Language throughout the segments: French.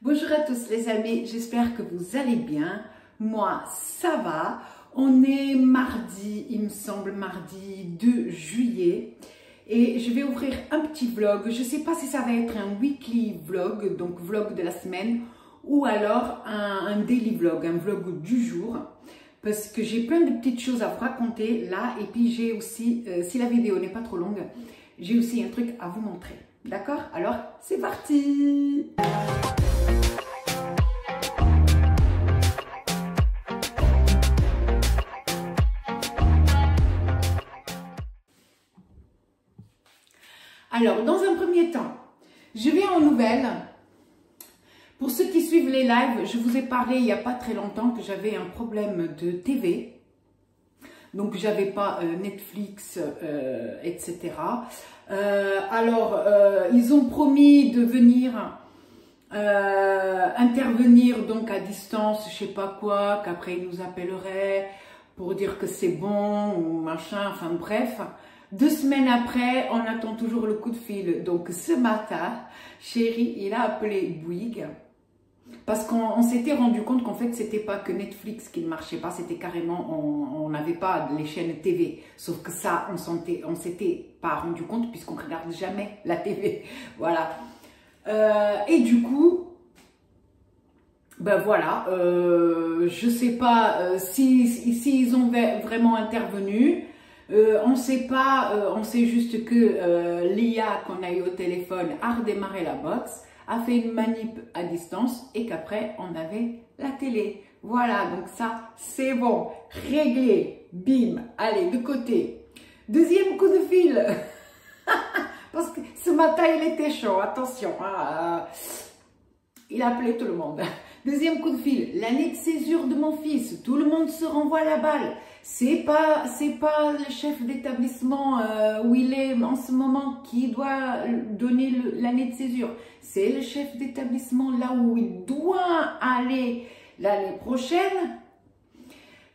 Bonjour à tous les amis, j'espère que vous allez bien. Moi, ça va. On est mardi, il me semble, mardi 2 juillet. Et je vais ouvrir un petit vlog. Je ne sais pas si ça va être un weekly vlog, donc vlog de la semaine, ou alors un daily vlog, un vlog du jour. Parce que j'ai plein de petites choses à vous raconter là. Et puis j'ai aussi, si la vidéo n'est pas trop longue, j'ai aussi un truc à vous montrer. D'accord? Alors, c'est parti! Alors, dans un premier temps, je vais en nouvelles. Pour ceux qui suivent les lives, je vous ai parlé il n'y a pas très longtemps que j'avais un problème de TV. Donc, j'avais pas Netflix, etc. Ils ont promis de venir intervenir donc à distance, je sais pas quoi, qu'après ils nous appelleraient pour dire que c'est bon ou machin, enfin bref. 2 semaines après, on attend toujours le coup de fil. Donc ce matin, chéri, il a appelé Bouygues parce qu'on s'était rendu compte qu'en fait, c'était pas que Netflix qui ne marchait pas, c'était carrément, on n'avait pas les chaînes TV. Sauf que ça, on s'était pas rendu compte puisqu'on regarde jamais la TV. Voilà. Et du coup, ben voilà, je sais pas s'ils ont vraiment intervenu. On ne sait pas, on sait juste que l'IA qu'on a eu au téléphone a redémarré la box, a fait une manip à distance et qu'après on avait la télé. Voilà, donc ça c'est bon, réglé, bim, allez de côté. Deuxième coup de fil, parce que ce matin il était chaud, attention, il a appelé tout le monde. Deuxième coup de fil, l'année de césure de mon fils, tout le monde se renvoie la balle. C'est pas le chef d'établissement où il est en ce moment qui doit donner l'année de césure. C'est le chef d'établissement là où il doit aller l'année prochaine.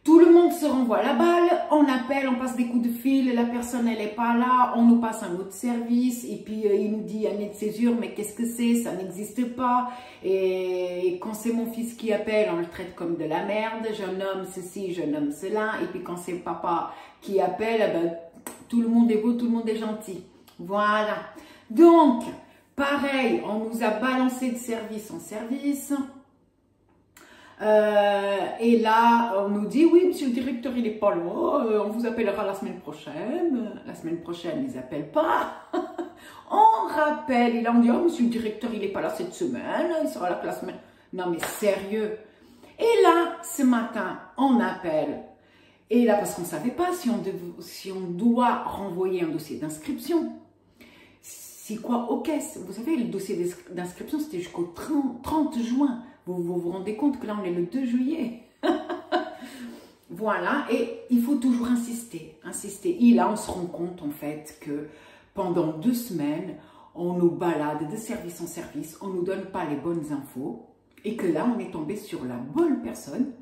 Tout le monde se renvoie la balle, on appelle, on passe des coups de fil, la personne elle n'est pas là, on nous passe un autre service et puis il nous dit année de césure, mais qu'est-ce que c'est? Ça n'existe pas. Et quand c'est mon fils qui appelle, on le traite comme de la merde, je nomme ceci, je nomme cela. Et puis quand c'est papa qui appelle, ben, tout le monde est beau, tout le monde est gentil. Voilà. Donc, pareil, on nous a balancé de service en service. Et là, on nous dit, oui, monsieur le directeur, il n'est pas là, on vous appellera la semaine prochaine. La semaine prochaine, ils n'appellent pas. On rappelle, et là, on dit, oh, monsieur le directeur, il n'est pas là cette semaine, il sera là que la semaine. Non, mais sérieux. Et là, ce matin, on appelle. Et là, parce qu'on ne savait pas si on doit renvoyer un dossier d'inscription. C'est quoi aux caisses? Vous savez, le dossier d'inscription, c'était jusqu'au 30 juin. Vous rendez compte que là, on est le 2 juillet. Voilà, et il faut toujours insister. Et là, on se rend compte, en fait, que pendant 2 semaines, on nous balade de service en service, on ne nous donne pas les bonnes infos, et que là, on est tombé sur la bonne personne,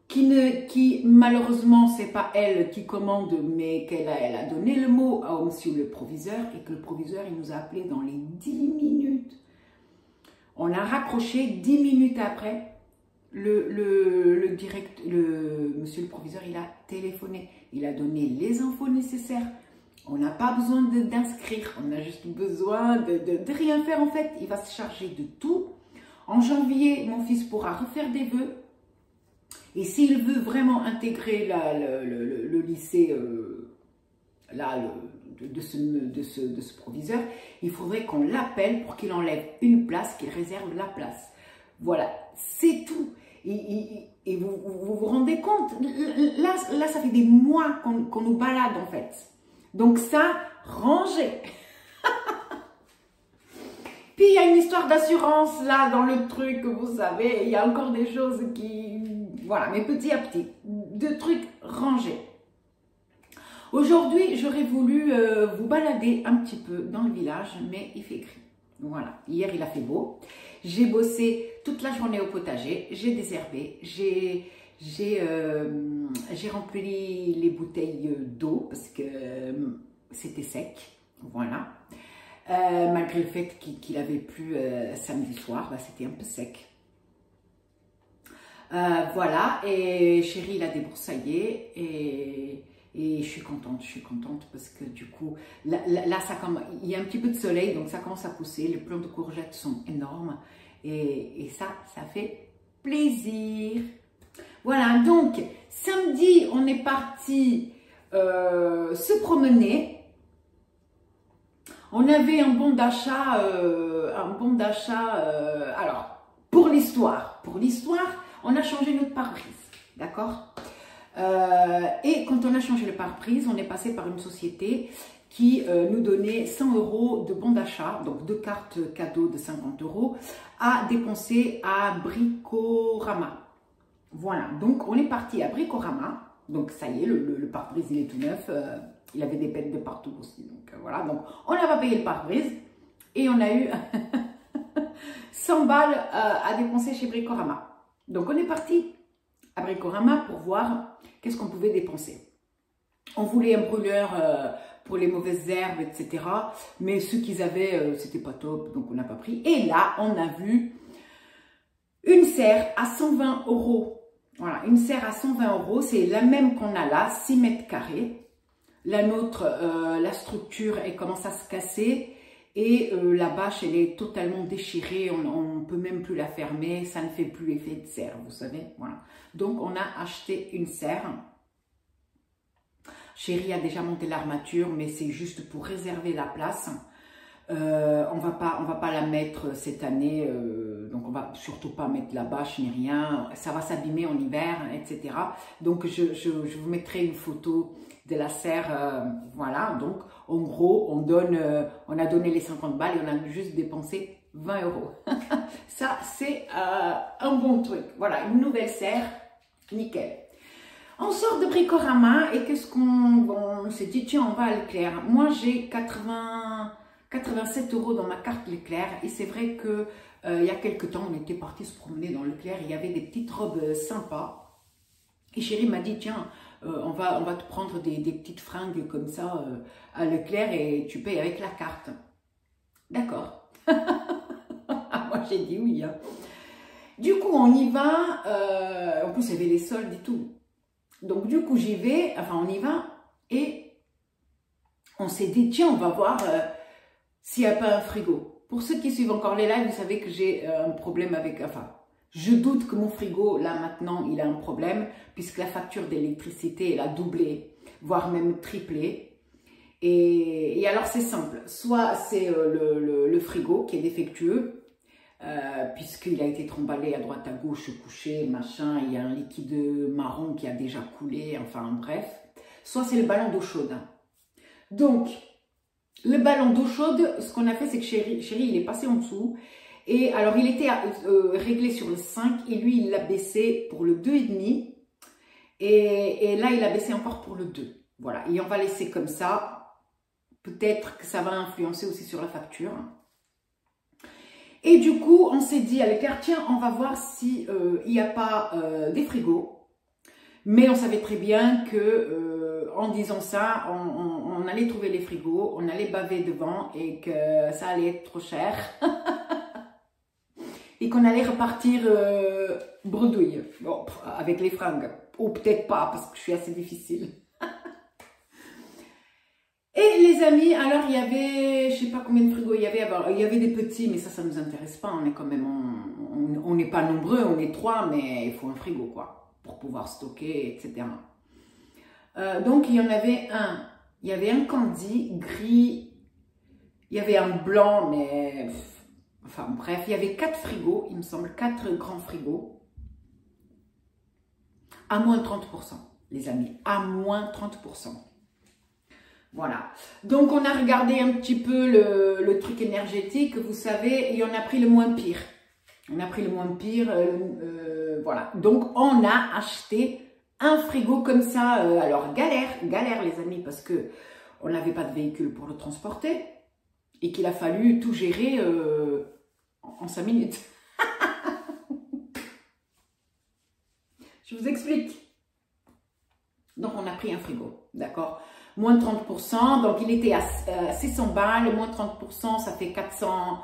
qui malheureusement, c'est pas elle qui commande, mais elle a donné le mot à monsieur le proviseur, et que le proviseur, il nous a appelé dans les 10 minutes. On a raccroché 10 minutes après, monsieur le proviseur, il a téléphoné, il a donné les infos nécessaires. On n'a pas besoin d'inscrire, on a juste besoin de rien faire en fait. Il va se charger de tout. En janvier, mon fils pourra refaire des vœux. Et s'il veut vraiment intégrer le lycée, de ce proviseur, il faudrait qu'on l'appelle pour qu'il enlève une place, qu'il réserve la place. Voilà, c'est tout. Et vous rendez compte, là, ça fait des mois qu'on nous balade en fait. Donc ça, rangez. Puis il y a une histoire d'assurance là dans le truc, vous savez, il y a encore des choses qui... Voilà, mais petit à petit, de trucs rangés. Aujourd'hui, j'aurais voulu vous balader un petit peu dans le village, mais il fait gris. Voilà, hier il a fait beau. J'ai bossé toute la journée au potager, j'ai désherbé, j'ai rempli les bouteilles d'eau parce que c'était sec. Voilà. malgré le fait qu'il avait plu samedi soir, bah, c'était un peu sec. Voilà, et chéri, il a débroussaillé et je suis contente parce que du coup, là il y a un petit peu de soleil, donc ça commence à pousser, les plants de courgettes sont énormes et ça fait plaisir. Voilà, donc samedi, on est parti se promener. On avait un bon d'achat, alors pour l'histoire, on a changé notre pare-brise, d'accord? Et quand on a changé le pare-brise, on est passé par une société qui nous donnait 100 € de bon d'achat, donc 2 cartes cadeaux de 50 € à dépenser à Bricorama. Voilà, donc on est parti à Bricorama, donc ça y est, le pare-brise il est tout neuf, il avait des pètes de partout aussi, donc voilà, donc on n'a pas payé le pare-brise et on a eu 100 balles à dépenser chez Bricorama. Donc on est parti à Bricorama pour voir qu'est-ce qu'on pouvait dépenser. On voulait un brûleur pour les mauvaises herbes, etc. Mais ceux qu'ils avaient, c'était pas top, donc on n'a pas pris. Et là, on a vu une serre à 120 €. Voilà, une serre à 120 €, c'est la même qu'on a là, 6 mètres carrés. La nôtre, la structure, elle commence à se casser. Et la bâche, elle est totalement déchirée, on ne peut même plus la fermer, ça ne fait plus effet de serre, vous savez, voilà. Donc, on a acheté une serre. Chéri a déjà monté l'armature, mais c'est juste pour réserver la place. On va pas la mettre cette année, donc on va surtout pas mettre la bâche ni rien, ça va s'abîmer en hiver, etc. Donc, je vous mettrai une photo de la serre, voilà, donc en gros, on a donné les 50 balles et on a juste dépensé 20 €. Ça, c'est un bon truc. Voilà, une nouvelle serre, nickel. On sort de Bricorama et qu'est-ce on s'est dit, tiens, on va à Leclerc. Moi, j'ai 87 € dans ma carte Leclerc et c'est vrai que il y a quelques temps, on était parti se promener dans Leclerc, il y avait des petites robes sympas. Et chéri m'a dit, tiens, on va te prendre des petites fringues comme ça à Leclerc et tu payes avec la carte. D'accord. Moi, j'ai dit oui. Hein. Du coup, on y va. En plus, il y avait les soldes et tout. Donc, du coup, j'y vais. Enfin, on y va. Et on s'est dit, tiens, on va voir s'il n'y a pas un frigo. Pour ceux qui suivent encore les lives, vous savez que j'ai un problème avec... Enfin, je doute que mon frigo, là, maintenant, il a un problème, puisque la facture d'électricité, elle a doublé, voire même triplé. Et alors, c'est simple. Soit c'est le frigo qui est défectueux, puisqu'il a été tremballé à droite à gauche, couché, machin, il y a un liquide marron qui a déjà coulé, enfin, bref. Soit c'est le ballon d'eau chaude. Donc, le ballon d'eau chaude, ce qu'on a fait, c'est que chéri, il est passé en dessous. Et alors, il était réglé sur le 5 et lui, il l'a baissé pour le 2,5. Et là, il a baissé encore pour le 2. Voilà, et on va laisser comme ça. Peut-être que ça va influencer aussi sur la facture. Et du coup, on s'est dit à Leclerc, tiens, on va voir si il n'y a pas des frigos. Mais on savait très bien que en disant ça, on allait trouver les frigos, on allait baver devant et que ça allait être trop cher. Et qu'on allait repartir bredouille, bon, avec les fringues. Ou peut-être pas, parce que je suis assez difficile. Et les amis, alors il y avait, je sais pas combien de frigos il y avait. Alors, il y avait des petits, mais ça nous intéresse pas. On est quand même, on n'est pas nombreux, on est 3, mais il faut un frigo, quoi, pour pouvoir stocker, etc. Donc, il y en avait un. Il y avait un candy gris. Il y avait un blanc, mais... Enfin bref, il y avait 4 frigos, il me semble, 4 grands frigos. À moins 30%, les amis. À moins 30%. Voilà. Donc, on a regardé un petit peu le truc énergétique, vous savez, et on a pris le moins pire. On a pris le moins pire, voilà. Donc, on a acheté un frigo comme ça. Alors, galère les amis, parce que on n'avait pas de véhicule pour le transporter et qu'il a fallu tout gérer en 5 minutes. Je vous explique. Donc, on a pris un frigo, d'accord? moins 30%, donc il était à 600 balles, moins 30%, ça fait 400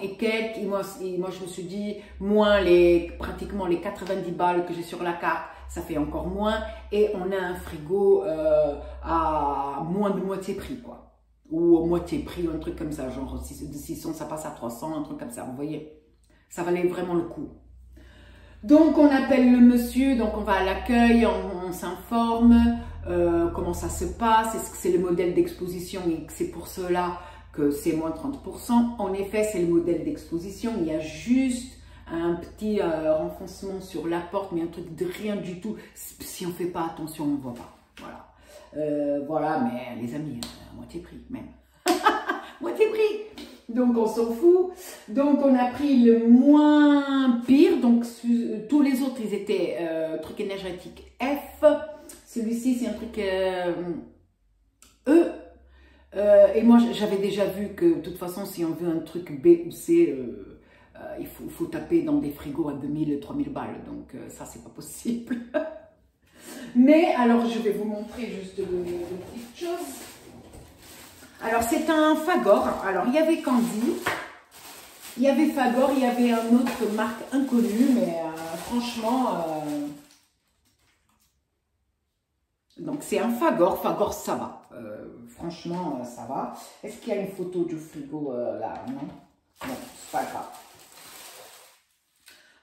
et quelques, et moi je me suis dit, moins pratiquement les 90 balles que j'ai sur la carte, ça fait encore moins, et on a un frigo à moins de moitié prix, quoi, ou moitié prix, un truc comme ça, genre de 600, ça passe à 300, un truc comme ça, vous voyez, ça valait vraiment le coup. Donc on appelle le monsieur, donc on va à l'accueil, on s'informe, comment ça se passe, est-ce que c'est le modèle d'exposition et que c'est pour cela que c'est moins 30%. En effet, c'est le modèle d'exposition, il y a juste un petit renfoncement sur la porte, mais un truc de rien du tout. Si on ne fait pas attention, on ne voit pas. Voilà, voilà, mais les amis, à moitié prix même. Moitié prix. Donc on s'en fout. Donc on a pris le moins pire. Donc tous les autres, ils étaient truc énergétique F. Celui-ci, c'est un truc E. Et moi, j'avais déjà vu que de toute façon, si on veut un truc B ou C, il faut taper dans des frigos à 2000, 3000 balles. Donc ça, c'est pas possible. Mais alors, je vais vous montrer juste deux petites choses. Alors, c'est un Fagor. Alors, il y avait Candy, il y avait Fagor, il y avait une autre marque inconnue, mais franchement, donc c'est un Fagor. Fagor, ça va. Franchement, ça va. Est-ce qu'il y a une photo du frigo là? Non, non, c'est pas grave.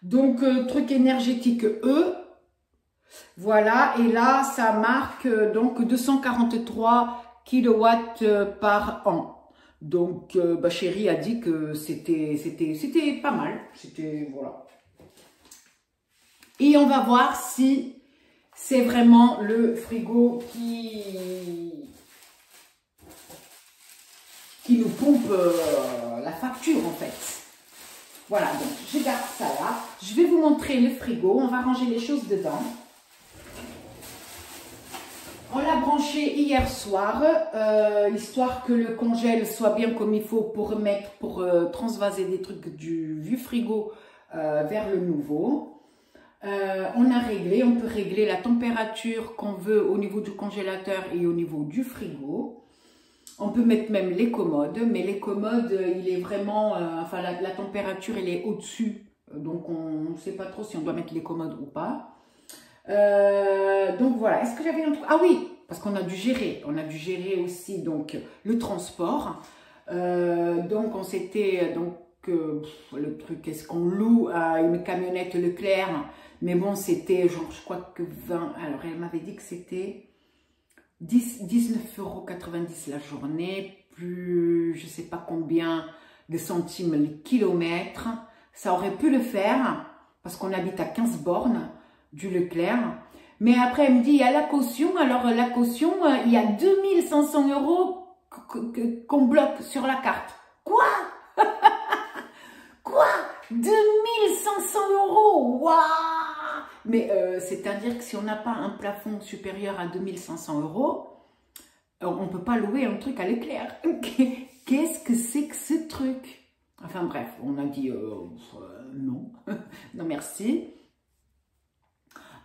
Donc, truc énergétique E. Voilà, et là, ça marque donc 243 kilowatts par an. Donc, chérie a dit que c'était pas mal. C'était, voilà. Et on va voir si c'est vraiment le frigo qui nous pompe la facture, en fait. Voilà, donc je garde ça là. Je vais vous montrer le frigo. On va ranger les choses dedans. On l'a branché hier soir, histoire que le congèle soit bien comme il faut pour transvaser des trucs du vieux frigo vers le nouveau. On a réglé, on peut régler la température qu'on veut au niveau du congélateur et au niveau du frigo. On peut mettre même les commodes, mais les commodes, il est vraiment, enfin la température, elle est au-dessus. Donc on ne sait pas trop si on doit mettre les commodes ou pas. Donc voilà, est-ce que j'avais un truc? Ah oui, parce qu'on a dû gérer. On a dû gérer aussi donc le transport. Donc on s'était le truc, est-ce qu'on loue à une camionnette Leclerc? Mais bon, c'était genre, je crois que 20. Alors elle m'avait dit que c'était 19,90 € la journée, plus je sais pas combien de centimes le kilomètre. Ça aurait pu le faire parce qu'on habite à 15 bornes du Leclerc. Mais après, elle me dit, il y a la caution. Alors, la caution, il y a 2500 € qu'on bloque sur la carte. Quoi? Quoi? 2500 €? Waouh! Mais c'est-à-dire que si on n'a pas un plafond supérieur à 2500 €, on ne peut pas louer un truc à Leclerc. Qu'est-ce que c'est que ce truc? Enfin bref, on a dit non. Non, merci.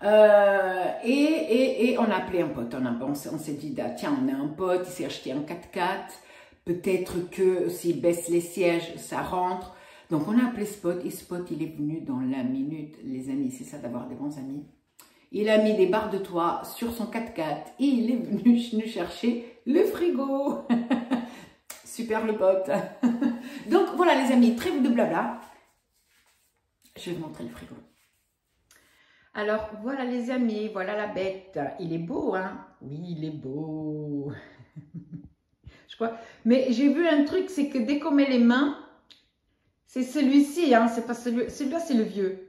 Et on a appelé un pote, on s'est dit, ah, tiens, on a un pote, il s'est acheté un 4x4, peut-être que s'il baisse les sièges, ça rentre. Donc on a appelé Spot, et Spot, il est venu dans la minute, les amis, c'est ça d'avoir des bons amis. Il a mis des barres de toit sur son 4x4 et il est venu nous chercher le frigo. Super le pote. Donc voilà les amis, trêve de blabla. Je vais vous montrer le frigo. Alors, voilà les amis, voilà la bête. Il est beau, hein? Oui, il est beau. Je crois. Mais j'ai vu un truc, c'est que dès qu'on met les mains, c'est celui-ci, hein? C'est pas celui-là, c'est le vieux.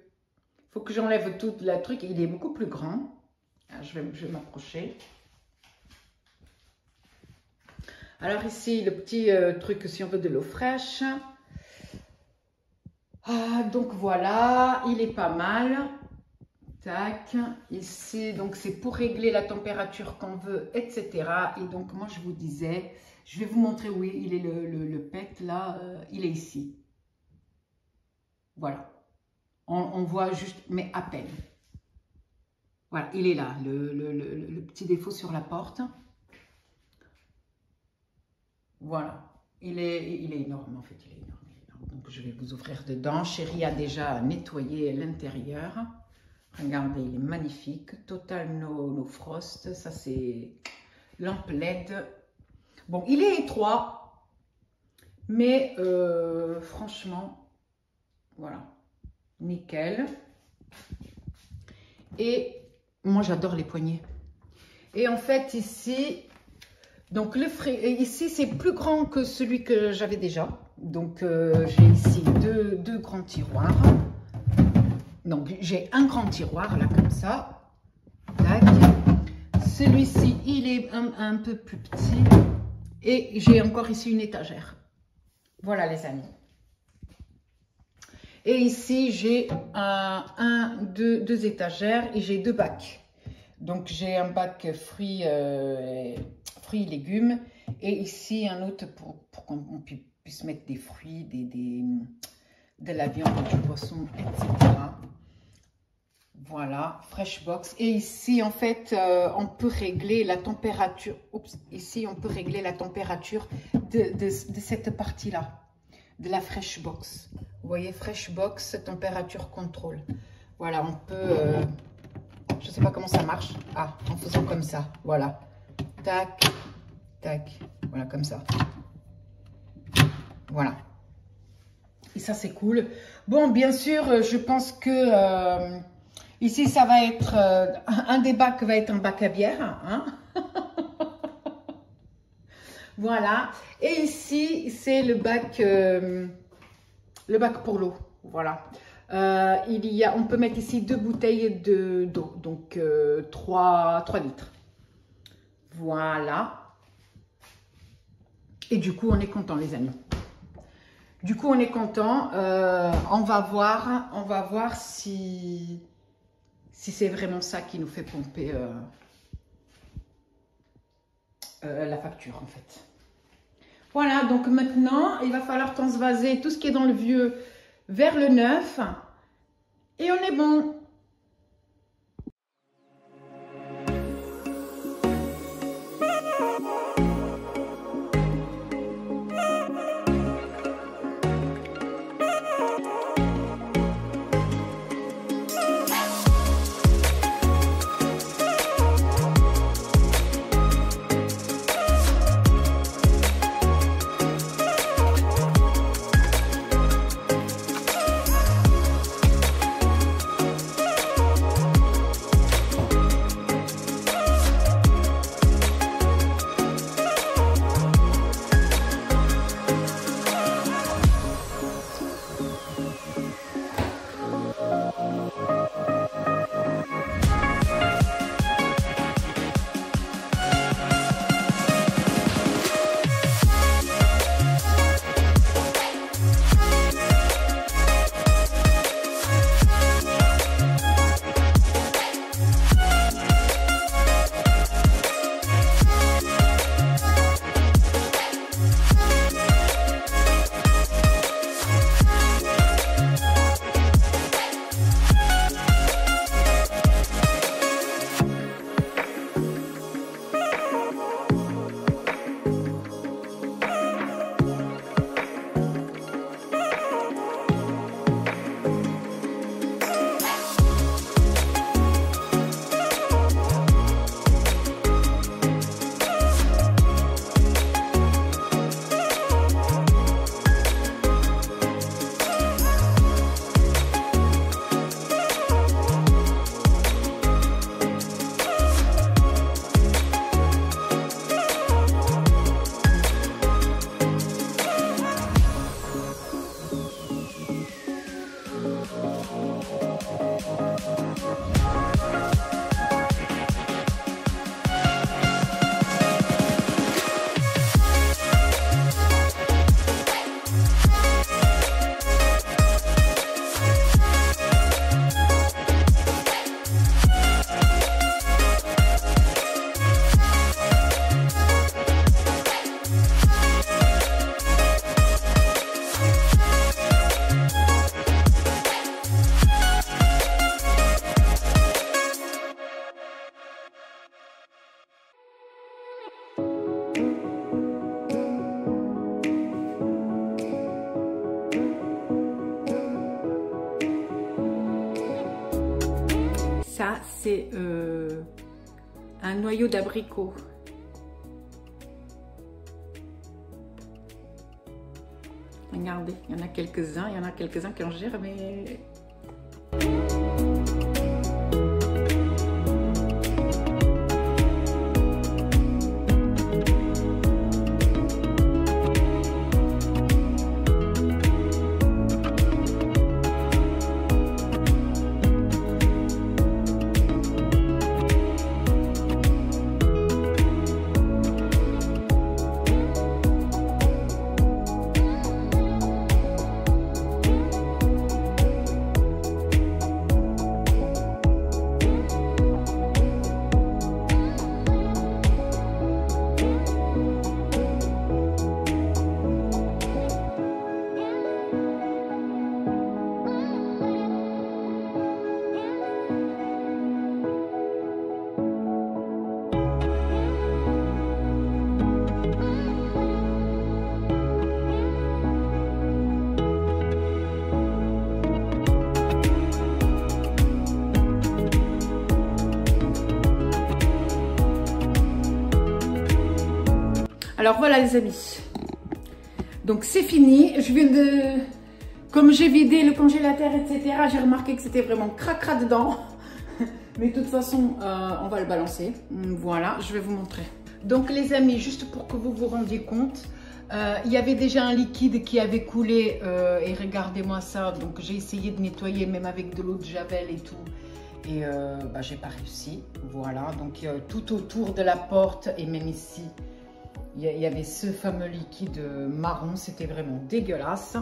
Il faut que j'enlève tout le truc. Il est beaucoup plus grand. Alors, je vais m'approcher. Alors ici, le petit truc, si on veut de l'eau fraîche. Ah, donc voilà, il est pas mal. Tac, ici, donc c'est pour régler la température qu'on veut, etc. Et donc, moi, je vous disais, je vais vous montrer où il est le pet, là, il est ici. Voilà. On voit juste, mais à peine. Voilà, il est là, le petit défaut sur la porte. Voilà. Il est énorme, en fait. Il est énorme, il est énorme. Donc, je vais vous ouvrir dedans. Chérie a déjà nettoyé l'intérieur. Regardez, il est magnifique. Total No Frost. Ça, c'est lampe LED. Bon, il est étroit. Mais, franchement, voilà. Nickel. Et moi, j'adore les poignées. Et en fait, ici... Donc, ici, c'est plus grand que celui que j'avais déjà. Donc, j'ai ici deux grands tiroirs. Donc, j'ai un grand tiroir, là, comme ça. Tac. Celui-ci, il est un peu plus petit. Et j'ai encore ici une étagère. Voilà, les amis. Et ici, j'ai deux étagères et j'ai deux bacs. Donc, j'ai un bac fruits et légumes. Et ici, un autre pour qu'on puisse mettre des fruits, de la viande, du poisson, etc. Voilà, Fresh Box. Et ici, en fait, on peut régler la température. Oups, ici, on peut régler la température de cette partie-là, de la Fresh Box. Vous voyez, Fresh Box, température contrôle. Voilà, on peut... je ne sais pas comment ça marche. Ah, en faisant comme ça. Voilà. Tac, tac. Voilà, comme ça. Voilà. Et ça, c'est cool. Bon, bien sûr, je pense que ici, ça va être... un des bacs va être un bac à bière. Hein. Voilà. Et ici, c'est le bac pour l'eau. Voilà. On peut mettre ici 2 bouteilles d'eau, donc 3 litres. Voilà. Et du coup, on est content, les amis. Du coup, on est content. On va voir si c'est vraiment ça qui nous fait pomper la facture, en fait. Voilà, donc maintenant, il va falloir transvaser tout ce qui est dans le vieux vers le neuf. Et on est bon. ça, c'est un noyau d'abricot. Regardez, il y en a quelques-uns qui ont germé. Alors voilà les amis, donc c'est fini. Je viens de, comme j'ai vidé le congélateur etc, j'ai remarqué que c'était vraiment cracra dedans. Mais de toute façon on va le balancer. Voilà, je vais vous montrer. Donc les amis, juste pour que vous vous rendiez compte, il y avait déjà un liquide qui avait coulé et regardez-moi ça. Donc j'ai essayé de nettoyer même avec de l'eau de javel et tout. Et j'ai pas réussi. Voilà, donc tout autour de la porte et même ici, il y avait ce fameux liquide marron, c'était vraiment dégueulasse.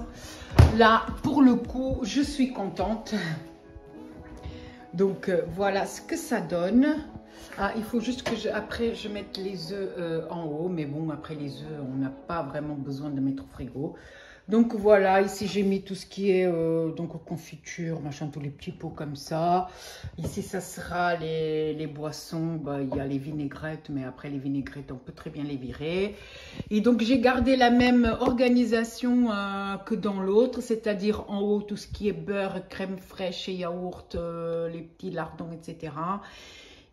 Là, pour le coup, je suis contente. Donc, voilà ce que ça donne. Ah, il faut juste que après je mette les œufs en haut. Mais bon, après les œufs, on n'a pas vraiment besoin de mettre au frigo. Donc voilà, ici j'ai mis tout ce qui est donc confiture, machin, tous les petits pots comme ça. Ici ça sera les boissons, il y a les vinaigrettes, mais après les vinaigrettes on peut très bien les virer. Et donc j'ai gardé la même organisation que dans l'autre, c'est-à-dire en haut tout ce qui est beurre, crème fraîche et yaourt, les petits lardons, etc.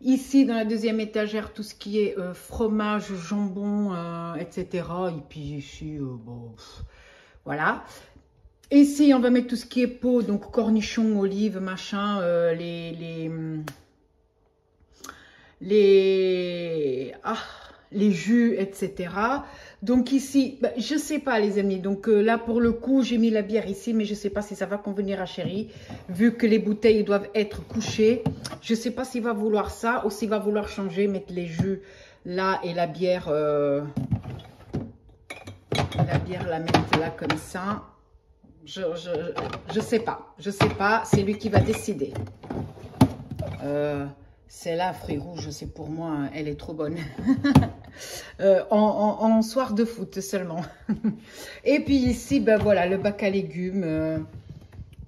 Ici, dans la deuxième étagère, tout ce qui est fromage, jambon, etc. Et puis ici, voilà. Ici, on va mettre tout ce qui est pot, donc cornichons, olives, machin, les jus, etc. Donc ici, je sais pas les amis. Donc là, pour le coup, j'ai mis la bière ici, mais je sais pas si ça va convenir à Chéri, vu que les bouteilles doivent être couchées. Je sais pas s'il va vouloir ça ou s'il va vouloir changer, mettre les jus là et la bière... la mettre là comme ça. Je sais pas, c'est lui qui va décider. C'est là, fruits rouges, c'est pour moi, elle est trop bonne. En soir de foot seulement. Et puis ici, voilà, le bac à légumes.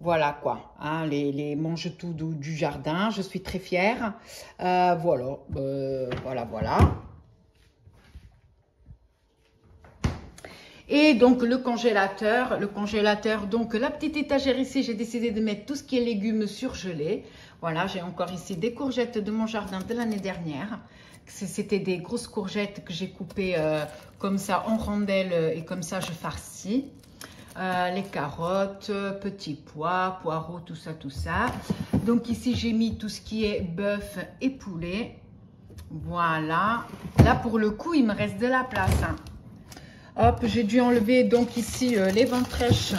Voilà quoi, hein, les mange-tout du jardin. Je suis très fière. Voilà. Et donc le congélateur, donc la petite étagère ici, j'ai décidé de mettre tout ce qui est légumes surgelés. Voilà, j'ai encore ici des courgettes de mon jardin de l'année dernière. C'était des grosses courgettes que j'ai coupées comme ça en rondelles et comme ça je farcis. Les carottes, petits pois, poireaux, tout ça. Donc ici j'ai mis tout ce qui est bœuf et poulet. Voilà, là pour le coup il me reste de la place, hein. Hop, j'ai dû enlever donc ici les ventrèches.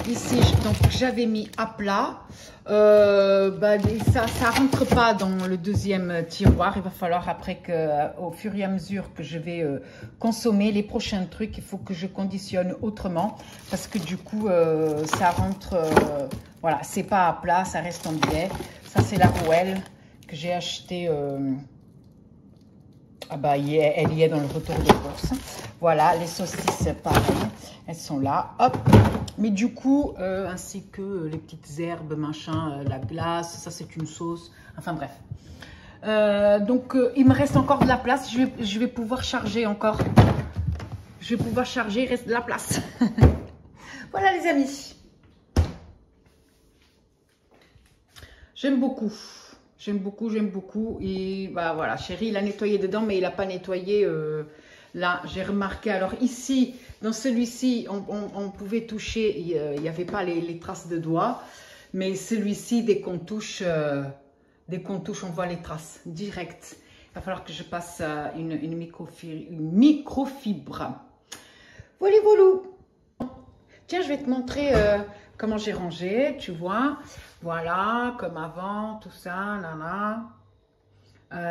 Ici, donc j'avais mis à plat. Ça rentre pas dans le deuxième tiroir. Il va falloir après que, au fur et à mesure que je vais consommer les prochains trucs, il faut que je conditionne autrement parce que du coup, ça rentre. Voilà, c'est pas à plat, ça reste en biais. Ça, c'est la rouelle que j'ai achetée. Elle y est dans le retour de course. Voilà, les saucisses, pareil, elles sont là. Hop. Mais du coup, ainsi que les petites herbes, machin, la glace, ça c'est une sauce. Enfin bref. Donc, il me reste encore de la place. Je vais pouvoir charger encore. Je vais pouvoir charger, il reste de la place. Voilà les amis. J'aime beaucoup. J'aime beaucoup. Et bah voilà, chéri, il a nettoyé dedans, mais il n'a pas nettoyé là. J'ai remarqué. Alors ici, dans celui-ci, on pouvait toucher, il n'y avait pas les traces de doigts. Mais celui-ci, dès qu'on touche, on voit les traces direct. Il va falloir que je passe une microfibre. Voilà, voilà. Tiens, je vais te montrer comment j'ai rangé, tu vois. Voilà, comme avant, tout ça, là.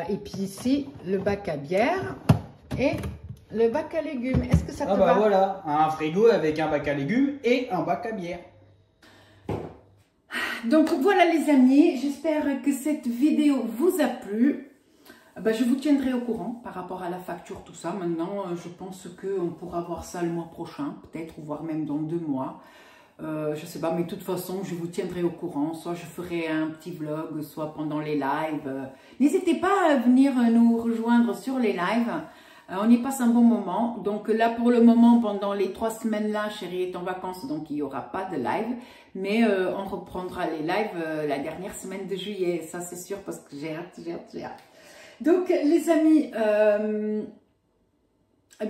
Et puis ici, le bac à bière et le bac à légumes. Est-ce que ça te va? Ah bah voilà, un frigo avec un bac à légumes et un bac à bière. Donc voilà les amis, j'espère que cette vidéo vous a plu. Ben, je vous tiendrai au courant par rapport à la facture, tout ça. Maintenant, je pense qu'on pourra voir ça le mois prochain, peut-être, ou voire même dans 2 mois. Je sais pas, mais de toute façon, je vous tiendrai au courant. Soit je ferai un petit vlog, soit pendant les lives. N'hésitez pas à venir nous rejoindre sur les lives. On y passe un bon moment. Donc là, pour le moment, pendant les 3 semaines là, chérie est en vacances, donc il n'y aura pas de live. Mais on reprendra les lives la dernière semaine de juillet. Ça, c'est sûr, parce que j'ai hâte. Donc, les amis,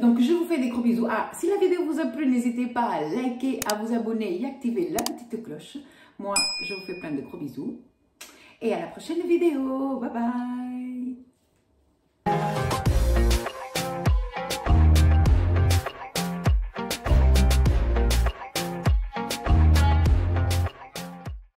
donc je vous fais des gros bisous. Ah, si la vidéo vous a plu, n'hésitez pas à liker, à vous abonner et activer la petite cloche. Moi, je vous fais plein de gros bisous. Et à la prochaine vidéo. Bye bye.